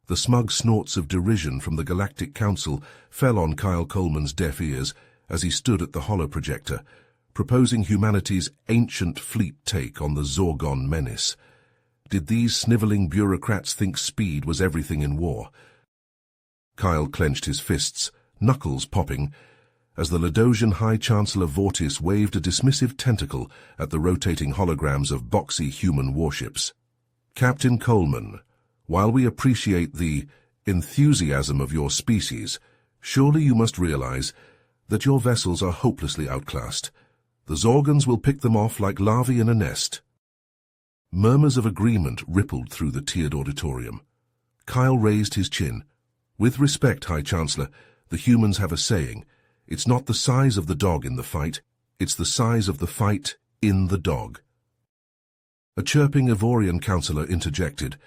The smug snorts of derision from the Galactic Council fell on Kyle Coleman's deaf ears as he stood at the holoprojector, proposing humanity's ancient fleet take on the Zorgon menace. Did these sniveling bureaucrats think speed was everything in war? Kyle clenched his fists, knuckles popping, as the Ladosian High Chancellor Vortis waved a dismissive tentacle at the rotating holograms of boxy human warships. Captain Coleman, while we appreciate the enthusiasm of your species, surely you must realize that your vessels are hopelessly outclassed. The Zorgons will pick them off like larvae in a nest. Murmurs of agreement rippled through the tiered auditorium. Kyle raised his chin. With respect, High Chancellor, the humans have a saying. It's not the size of the dog in the fight, it's the size of the fight in the dog. A chirping Ivorian councillor interjected.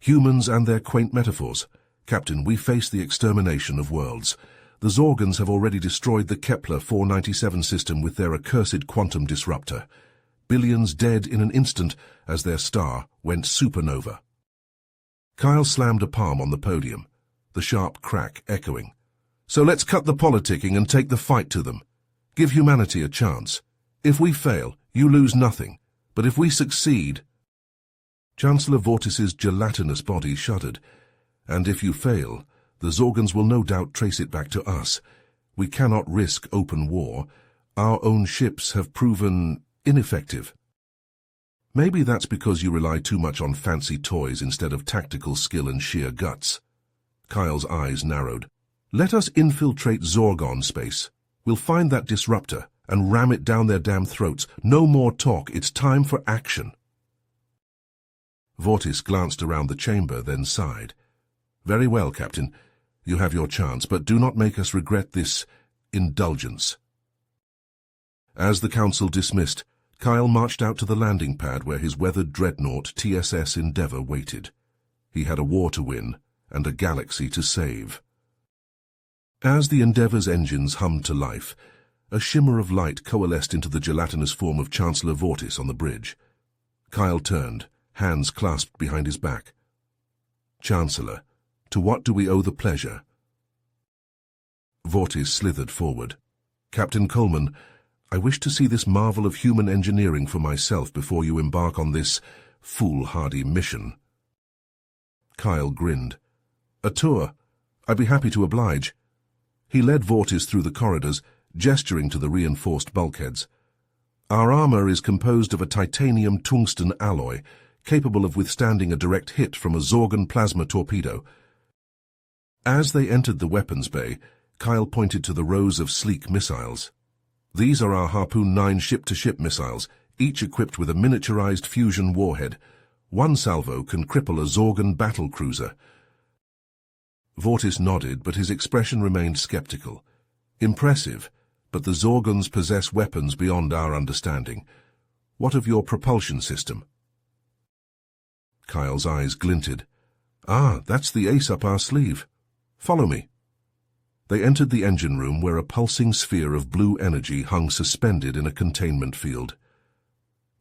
Humans and their quaint metaphors. Captain, we face the extermination of worlds. The Zorgons have already destroyed the Kepler 497 system with their accursed quantum disruptor. Billions dead in an instant as their star went supernova. Kyle slammed a palm on the podium, the sharp crack echoing. So let's cut the politicking and take the fight to them. Give humanity a chance. If we fail, you lose nothing. But if we succeed... Chancellor Vortis's gelatinous body shuddered. And if you fail, the Zorgons will no doubt trace it back to us. We cannot risk open war. Our own ships have proven ineffective. Maybe that's because you rely too much on fancy toys instead of tactical skill and sheer guts. Kyle's eyes narrowed. Let us infiltrate Zorgon space. We'll find that disruptor and ram it down their damn throats. No more talk. It's time for action. Vortis glanced around the chamber, then sighed. Very well, Captain. You have your chance, but do not make us regret this indulgence. As the council dismissed, Kyle marched out to the landing pad where his weathered dreadnought TSS Endeavour waited. He had a war to win and a galaxy to save. As the Endeavour's engines hummed to life, a shimmer of light coalesced into the gelatinous form of Chancellor Vortis on the bridge. Kyle turned, hands clasped behind his back. Chancellor, to what do we owe the pleasure? Vortis slithered forward. Captain Coleman, I wish to see this marvel of human engineering for myself before you embark on this foolhardy mission. Kyle grinned. A tour. I'd be happy to oblige. He led Vortis through the corridors, gesturing to the reinforced bulkheads. Our armor is composed of a titanium-tungsten alloy, capable of withstanding a direct hit from a Zorgon plasma torpedo. As they entered the weapons bay, Kyle pointed to the rows of sleek missiles. These are our Harpoon 9 ship-to-ship missiles, each equipped with a miniaturized fusion warhead. One salvo can cripple a Zorgon battlecruiser. Vortis nodded, but his expression remained skeptical. Impressive, but the Zorgons possess weapons beyond our understanding. What of your propulsion system? Kyle's eyes glinted. Ah, that's the ace up our sleeve. Follow me. They entered the engine room where a pulsing sphere of blue energy hung suspended in a containment field.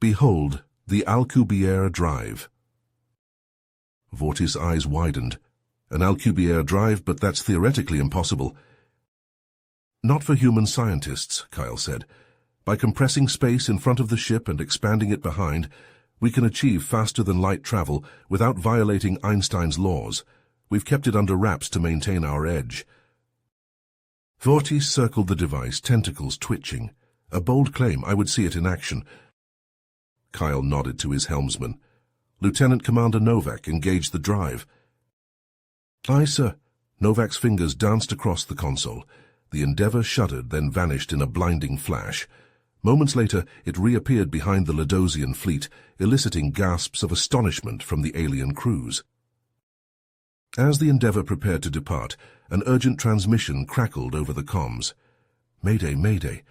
Behold, the Alcubierre drive. Vortis' eyes widened. An Alcubierre drive, but that's theoretically impossible. Not for human scientists, Kyle said. By compressing space in front of the ship and expanding it behind, we can achieve faster-than-light travel without violating Einstein's laws. We've kept it under wraps to maintain our edge. Vortis circled the device, tentacles twitching. A bold claim. I would see it in action. Kyle nodded to his helmsman. Lieutenant Commander Novak engaged the drive. Aye, sir. Novak's fingers danced across the console. The Endeavour shuddered, then vanished in a blinding flash. Moments later, it reappeared behind the Ladosian fleet, eliciting gasps of astonishment from the alien crews. As the Endeavour prepared to depart, an urgent transmission crackled over the comms. Mayday, Mayday.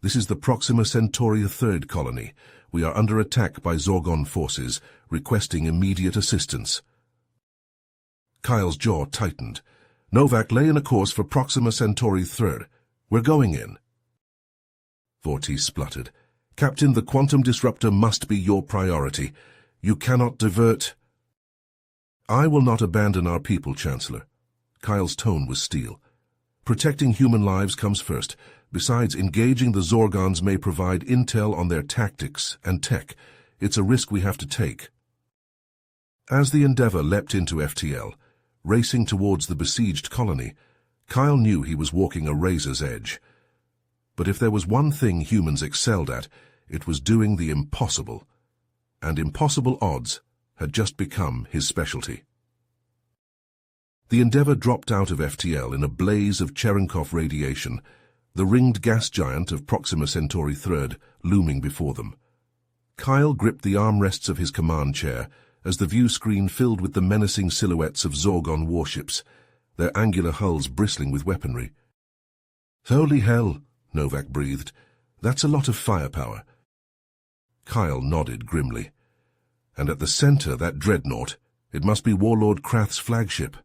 This is the Proxima Centauri III colony. We are under attack by Zorgon forces, requesting immediate assistance. Kyle's jaw tightened. Novak, lay in a course for Proxima Centauri III. We're going in. Vortis spluttered. Captain, the quantum disruptor must be your priority. You cannot divert... I will not abandon our people, Chancellor. Kyle's tone was steel. Protecting human lives comes first. Besides, engaging the Zorgons may provide intel on their tactics and tech. It's a risk we have to take. As the Endeavour leapt into FTL, racing towards the besieged colony, Kyle knew he was walking a razor's edge. But if there was one thing humans excelled at, it was doing the impossible. And impossible odds had just become his specialty. The Endeavour dropped out of FTL in a blaze of Cherenkov radiation, the ringed gas giant of Proxima Centauri III looming before them. Kyle gripped the armrests of his command chair as the view screen filled with the menacing silhouettes of Zorgon warships, their angular hulls bristling with weaponry. "Holy hell," Novak breathed. "That's a lot of firepower." Kyle nodded grimly. "And at the center, that dreadnought, it must be Warlord Krath's flagship."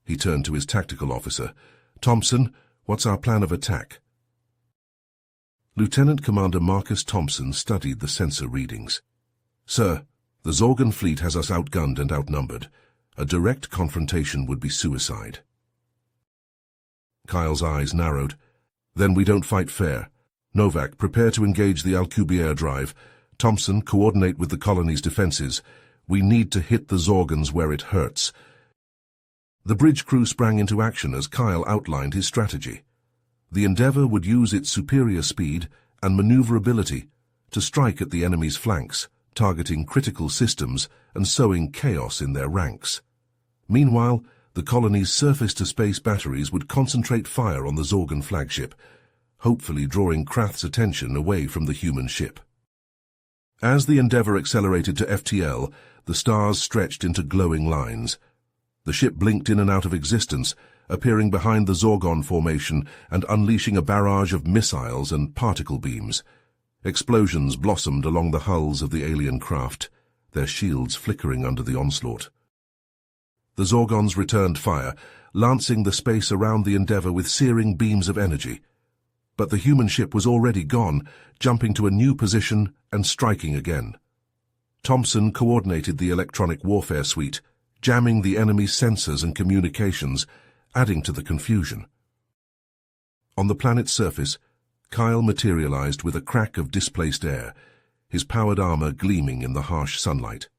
He turned to his tactical officer. "Thompson, what's our plan of attack?" Lieutenant Commander Marcus Thompson studied the sensor readings. "Sir, the Zorgon fleet has us outgunned and outnumbered. A direct confrontation would be suicide." Kyle's eyes narrowed. "Then we don't fight fair. Novak, prepare to engage the Alcubierre drive. Thompson, coordinate with the colony's defenses. We need to hit the Zorgons where it hurts." The bridge crew sprang into action as Kyle outlined his strategy. The Endeavour would use its superior speed and maneuverability to strike at the enemy's flanks, targeting critical systems and sowing chaos in their ranks. Meanwhile, the colony's surface-to-space batteries would concentrate fire on the Zorgon flagship, hopefully drawing Krath's attention away from the human ship. As the Endeavour accelerated to FTL, the stars stretched into glowing lines. The ship blinked in and out of existence, appearing behind the Zorgon formation and unleashing a barrage of missiles and particle beams. Explosions blossomed along the hulls of the alien craft, their shields flickering under the onslaught. The Zorgons returned fire, lancing the space around the Endeavour with searing beams of energy. But the human ship was already gone, jumping to a new position and striking again. Thompson coordinated the electronic warfare suite, jamming the enemy's sensors and communications, adding to the confusion. On the planet's surface, Kyle materialized with a crack of displaced air, his powered armor gleaming in the harsh sunlight.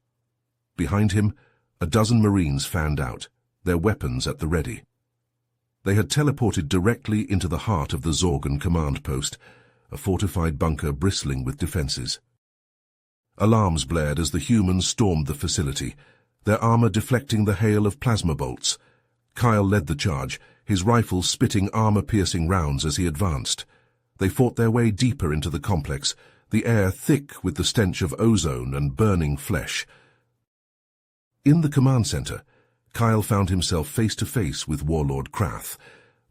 Behind him, a dozen Marines fanned out, their weapons at the ready. They had teleported directly into the heart of the Zorgon command post, a fortified bunker bristling with defenses. Alarms blared as the humans stormed the facility, their armor deflecting the hail of plasma bolts. Kyle led the charge, his rifle spitting armor-piercing rounds as he advanced. They fought their way deeper into the complex, the air thick with the stench of ozone and burning flesh. In the command center, Kyle found himself face-to-face with Warlord Krath.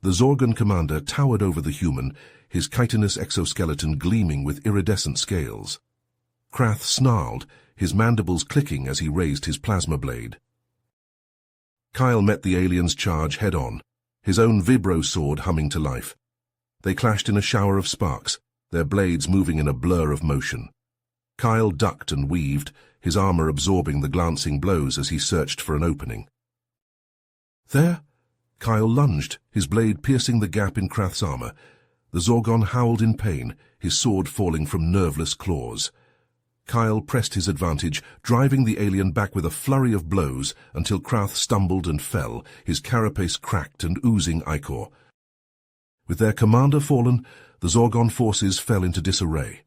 The Zorgon commander towered over the human, his chitinous exoskeleton gleaming with iridescent scales. Krath snarled, his mandibles clicking as he raised his plasma blade. Kyle met the alien's charge head-on, his own vibro sword humming to life. They clashed in a shower of sparks, their blades moving in a blur of motion. Kyle ducked and weaved, his armor absorbing the glancing blows as he searched for an opening. "There!" Kyle lunged, his blade piercing the gap in Krath's armor. The Zorgon howled in pain, his sword falling from nerveless claws. Kyle pressed his advantage, driving the alien back with a flurry of blows until Krath stumbled and fell, his carapace cracked and oozing ichor. With their commander fallen, the Zorgon forces fell into disarray.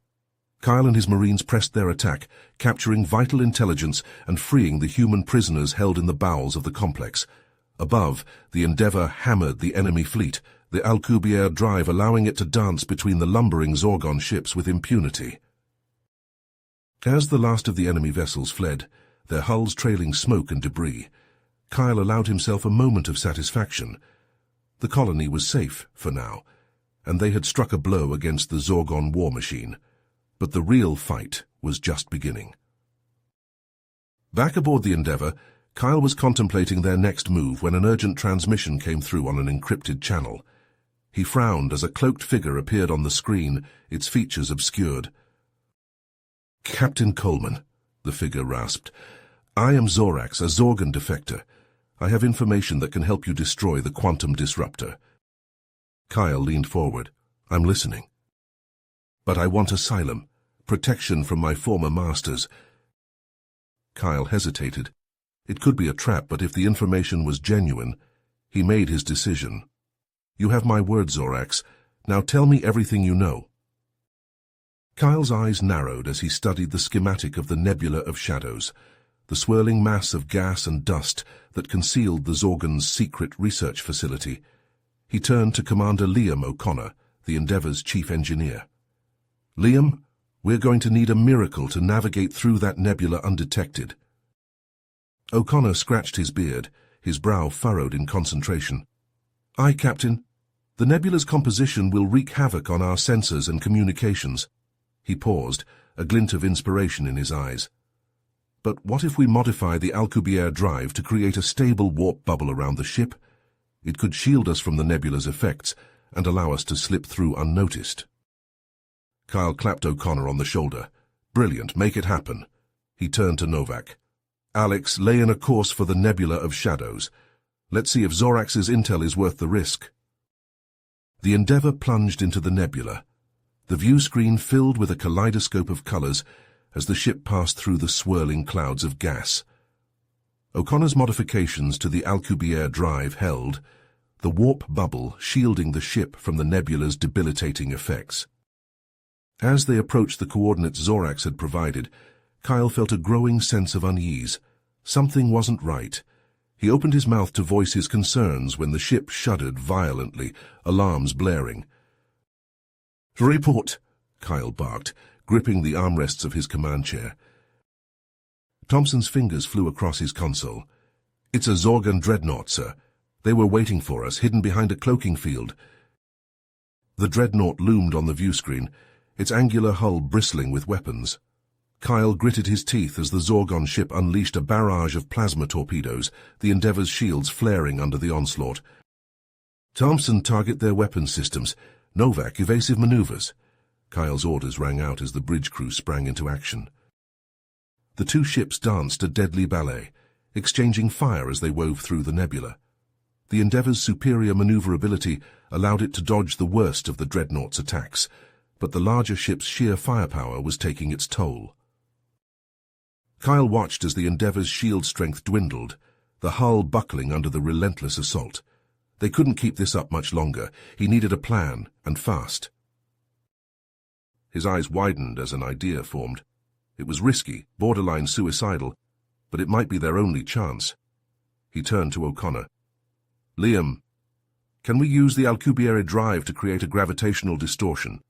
Kyle and his Marines pressed their attack, capturing vital intelligence and freeing the human prisoners held in the bowels of the complex. Above, the Endeavour hammered the enemy fleet, the Alcubierre drive allowing it to dance between the lumbering Zorgon ships with impunity. As the last of the enemy vessels fled, their hulls trailing smoke and debris, Kyle allowed himself a moment of satisfaction. The colony was safe, for now, and they had struck a blow against the Zorgon war machine. But the real fight was just beginning. Back aboard the Endeavour, Kyle was contemplating their next move when an urgent transmission came through on an encrypted channel. He frowned as a cloaked figure appeared on the screen, its features obscured. "Captain Coleman," the figure rasped, I am Zorax, a Zorgon defector. I have information that can help you destroy the quantum disruptor. Kyle leaned forward. I'm listening. But I want asylum, protection from my former masters. Kyle hesitated. It could be a trap, but if the information was genuine, he made his decision. You have my word, Zorax. Now tell me everything you know. Kyle's eyes narrowed as he studied the schematic of the Nebula of Shadows, the swirling mass of gas and dust that concealed the Zorgon's secret research facility. He turned to Commander Liam O'Connor, the Endeavour's chief engineer. Liam, we're going to need a miracle to navigate through that nebula undetected. O'Connor scratched his beard, his brow furrowed in concentration. Aye, Captain. The nebula's composition will wreak havoc on our sensors and communications. He paused, a glint of inspiration in his eyes. But what if we modify the Alcubierre drive to create a stable warp bubble around the ship? It could shield us from the nebula's effects and allow us to slip through unnoticed. Kyle clapped O'Connor on the shoulder. Brilliant, make it happen. He turned to Novak. Alex, lay in a course for the Nebula of Shadows. Let's see if Zorax's intel is worth the risk. The Endeavour plunged into the nebula. The view screen filled with a kaleidoscope of colors as the ship passed through the swirling clouds of gas. O'Connor's modifications to the Alcubierre drive held, the warp bubble shielding the ship from the nebula's debilitating effects. As they approached the coordinates Zorax had provided, Kyle felt a growing sense of unease. Something wasn't right. He opened his mouth to voice his concerns when the ship shuddered violently, alarms blaring. Report, Kyle barked, gripping the armrests of his command chair. Thompson's fingers flew across his console. It's a Zorgon dreadnought, sir. They were waiting for us, hidden behind a cloaking field. The dreadnought loomed on the view screen, its angular hull bristling with weapons. Kyle gritted his teeth as the Zorgon ship unleashed a barrage of plasma torpedoes, the Endeavour's shields flaring under the onslaught. Thompson, target their weapon systems. Novak, evasive maneuvers. Kyle's orders rang out as the bridge crew sprang into action. The two ships danced a deadly ballet, exchanging fire as they wove through the nebula. The Endeavour's superior maneuverability allowed it to dodge the worst of the dreadnought's attacks, but the larger ship's sheer firepower was taking its toll. Kyle watched as the Endeavour's shield strength dwindled, the hull buckling under the relentless assault. They couldn't keep this up much longer. He needed a plan, and fast. His eyes widened as an idea formed. It was risky, borderline suicidal, but it might be their only chance. He turned to O'Connor. Liam, can we use the Alcubierre drive to create a gravitational distortion?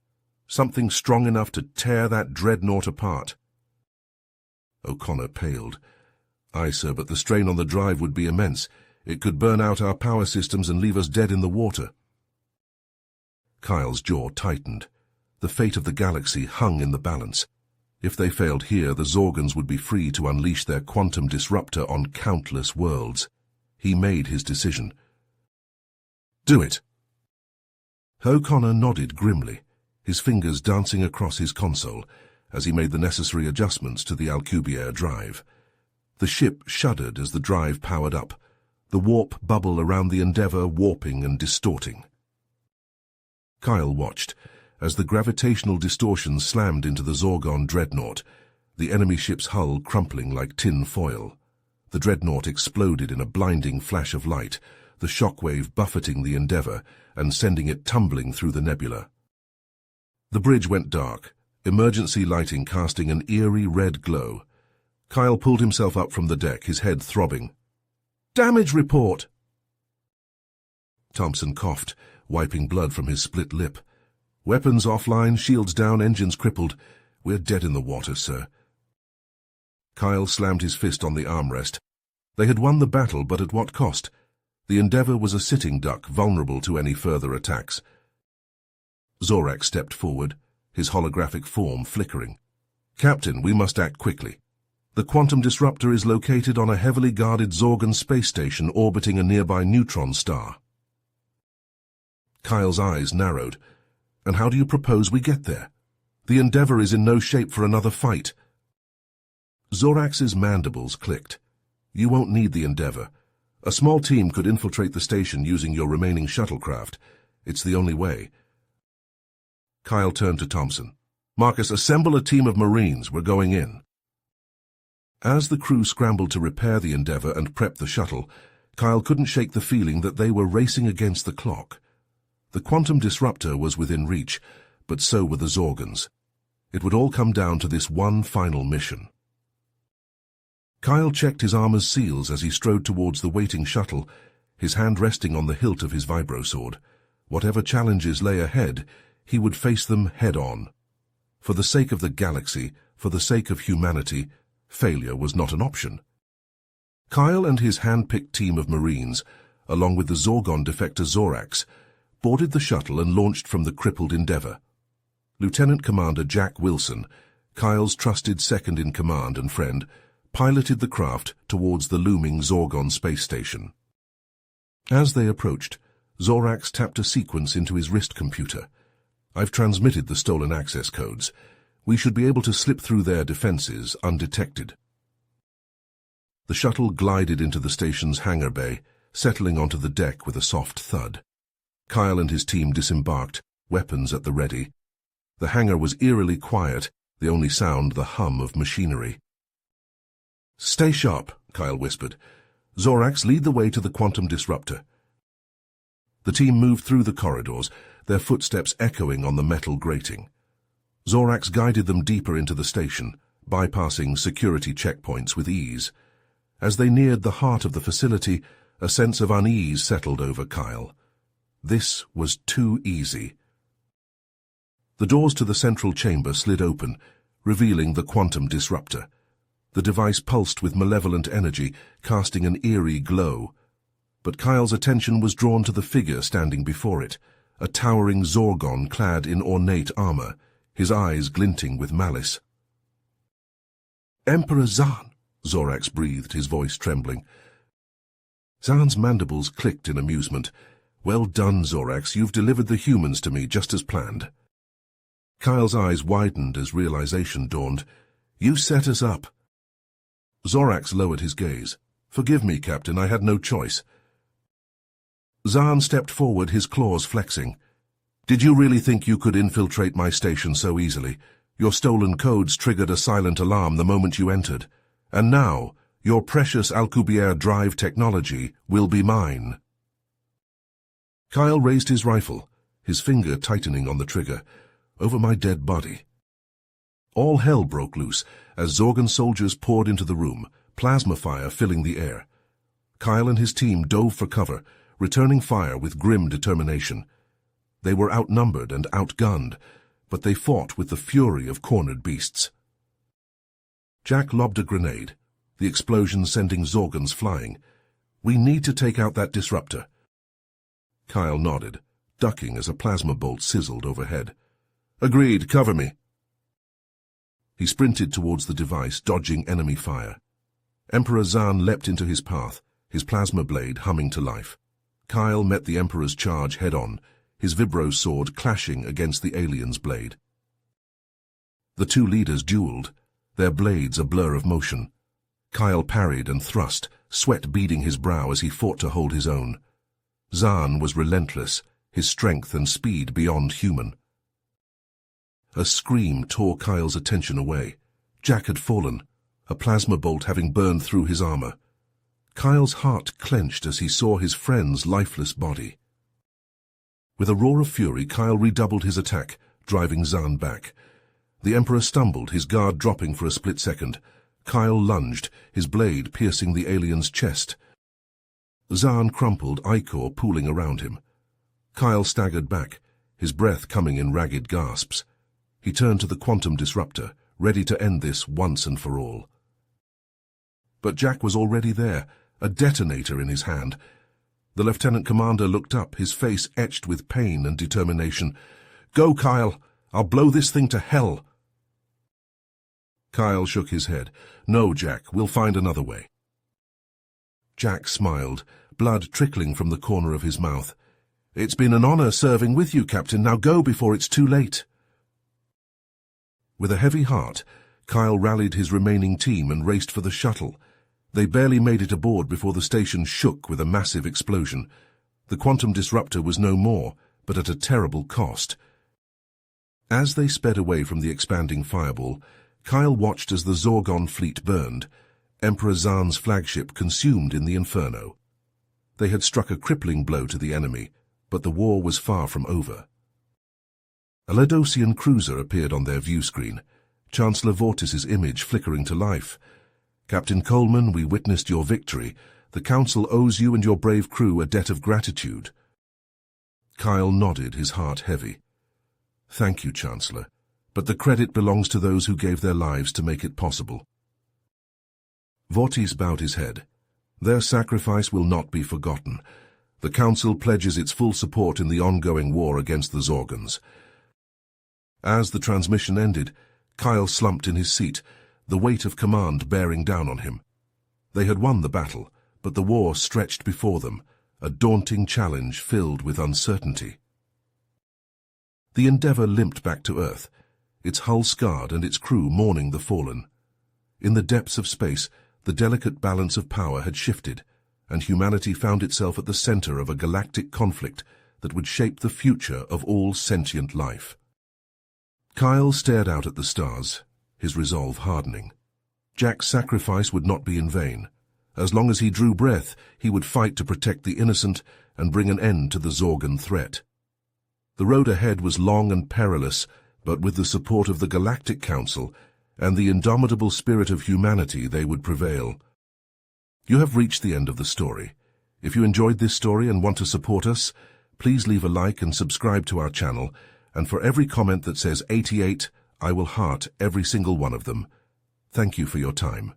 Something strong enough to tear that dreadnought apart. O'Connor paled. Aye, sir, but the strain on the drive would be immense. It could burn out our power systems and leave us dead in the water. Kyle's jaw tightened. The fate of the galaxy hung in the balance. If they failed here, the Zorgons would be free to unleash their quantum disruptor on countless worlds. He made his decision. Do it. O'Connor nodded grimly, his fingers dancing across his console as he made the necessary adjustments to the Alcubierre drive. The ship shuddered as the drive powered up, the warp bubble around the Endeavour warping and distorting. Kyle watched as the gravitational distortion slammed into the Zorgon dreadnought, the enemy ship's hull crumpling like tin foil. The dreadnought exploded in a blinding flash of light, the shockwave buffeting the Endeavour and sending it tumbling through the nebula. The bridge went dark, emergency lighting casting an eerie red glow. Kyle pulled himself up from the deck, his head throbbing. Damage report! Thompson coughed, wiping blood from his split lip. Weapons offline, shields down, engines crippled. We're dead in the water, sir. Kyle slammed his fist on the armrest. They had won the battle, but at what cost? The Endeavour was a sitting duck, vulnerable to any further attacks. Zorax stepped forward, his holographic form flickering. Captain, we must act quickly. The quantum disruptor is located on a heavily guarded Zorgon space station orbiting a nearby neutron star. Kyle's eyes narrowed. And how do you propose we get there? The Endeavour is in no shape for another fight. Zorax's mandibles clicked. You won't need the Endeavour. A small team could infiltrate the station using your remaining shuttlecraft. It's the only way. Kyle turned to Thompson. Marcus, assemble a team of Marines. We're going in. As the crew scrambled to repair the Endeavour and prep the shuttle, Kyle couldn't shake the feeling that they were racing against the clock. The quantum disruptor was within reach, but so were the Zorgons. It would all come down to this one final mission. Kyle checked his armor's seals as he strode towards the waiting shuttle, his hand resting on the hilt of his vibrosword. Whatever challenges lay ahead, he would face them head-on. For the sake of the galaxy, for the sake of humanity, failure was not an option. Kyle and his hand-picked team of Marines, along with the Zorgon defector Zorax, boarded the shuttle and launched from the crippled Endeavour. Lieutenant Commander Jack Wilson, Kyle's trusted second-in-command and friend, piloted the craft towards the looming Zorgon space station. As they approached, Zorax tapped a sequence into his wrist computer. I've transmitted the stolen access codes. We should be able to slip through their defenses undetected. The shuttle glided into the station's hangar bay, settling onto the deck with a soft thud. Kyle and his team disembarked, weapons at the ready. The hangar was eerily quiet, the only sound the hum of machinery. Stay sharp, Kyle whispered. Zorax, lead the way to the quantum disruptor. The team moved through the corridors, their footsteps echoing on the metal grating. Zorax guided them deeper into the station, bypassing security checkpoints with ease. As they neared the heart of the facility, a sense of unease settled over Kyle. This was too easy. The doors to the central chamber slid open, revealing the quantum disruptor. The device pulsed with malevolent energy, casting an eerie glow. But Kyle's attention was drawn to the figure standing before it, a towering Zorgon clad in ornate armor, his eyes glinting with malice. Emperor Zaan, Zorax breathed, his voice trembling. Zaan's mandibles clicked in amusement. Well done, Zorax, you've delivered the humans to me just as planned. Kyle's eyes widened as realization dawned. You set us up. Zorax lowered his gaze. Forgive me, Captain, I had no choice. Zaan stepped forward, his claws flexing. Did you really think you could infiltrate my station so easily? Your stolen codes triggered a silent alarm the moment you entered. And now, your precious Alcubierre drive technology will be mine. Kyle raised his rifle, his finger tightening on the trigger. Over my dead body. All hell broke loose as Zorgon soldiers poured into the room, plasma fire filling the air. Kyle and his team dove for cover, returning fire with grim determination. They were outnumbered and outgunned, but they fought with the fury of cornered beasts. Jack lobbed a grenade, the explosion sending Zorgons flying. We need to take out that disruptor. Kyle nodded, ducking as a plasma bolt sizzled overhead. Agreed, cover me. He sprinted towards the device, dodging enemy fire. Emperor Zaan leapt into his path, his plasma blade humming to life. Kyle met the Emperor's charge head-on, his vibro sword clashing against the alien's blade. The two leaders dueled, their blades a blur of motion. Kyle parried and thrust, sweat beading his brow as he fought to hold his own. Zaan was relentless, his strength and speed beyond human. A scream tore Kyle's attention away. Jack had fallen, a plasma bolt having burned through his armor. Kyle's heart clenched as he saw his friend's lifeless body. With a roar of fury, Kyle redoubled his attack, driving Zaan back. The Emperor stumbled, his guard dropping for a split second. Kyle lunged, his blade piercing the alien's chest. Zaan crumpled, ichor pooling around him. Kyle staggered back, his breath coming in ragged gasps. He turned to the quantum disruptor, ready to end this once and for all. But Jack was already there, a detonator in his hand. The lieutenant commander looked up, his face etched with pain and determination. Go, Kyle! I'll blow this thing to hell! Kyle shook his head. No, Jack, we'll find another way. Jack smiled, blood trickling from the corner of his mouth. It's been an honor serving with you, Captain. Now go before it's too late. With a heavy heart, Kyle rallied his remaining team and raced for the shuttle. They barely made it aboard before the station shook with a massive explosion. The quantum disruptor was no more, but at a terrible cost. As they sped away from the expanding fireball, Kyle watched as the Zorgon fleet burned, Emperor Zahn's flagship consumed in the inferno. They had struck a crippling blow to the enemy, but the war was far from over. A Ledosian cruiser appeared on their view screen, Chancellor Vortis's image flickering to life. "Captain Coleman, we witnessed your victory. The Council owes you and your brave crew a debt of gratitude." Kyle nodded, his heart heavy. "Thank you, Chancellor, but the credit belongs to those who gave their lives to make it possible." Vortis bowed his head. "Their sacrifice will not be forgotten. The Council pledges its full support in the ongoing war against the Zorgons." As the transmission ended, Kyle slumped in his seat, the weight of command bearing down on him. They had won the battle, but the war stretched before them, a daunting challenge filled with uncertainty. The Endeavour limped back to Earth, its hull scarred and its crew mourning the fallen. In the depths of space, the delicate balance of power had shifted, and humanity found itself at the center of a galactic conflict that would shape the future of all sentient life. Kyle stared out at the stars, his resolve hardening. Jack's sacrifice would not be in vain. As long as he drew breath, he would fight to protect the innocent and bring an end to the Zorgon threat. The road ahead was long and perilous, but with the support of the Galactic Council and the indomitable spirit of humanity, they would prevail. You have reached the end of the story. If you enjoyed this story and want to support us, please leave a like and subscribe to our channel, and for every comment that says 88, I will heart every single one of them. Thank you for your time.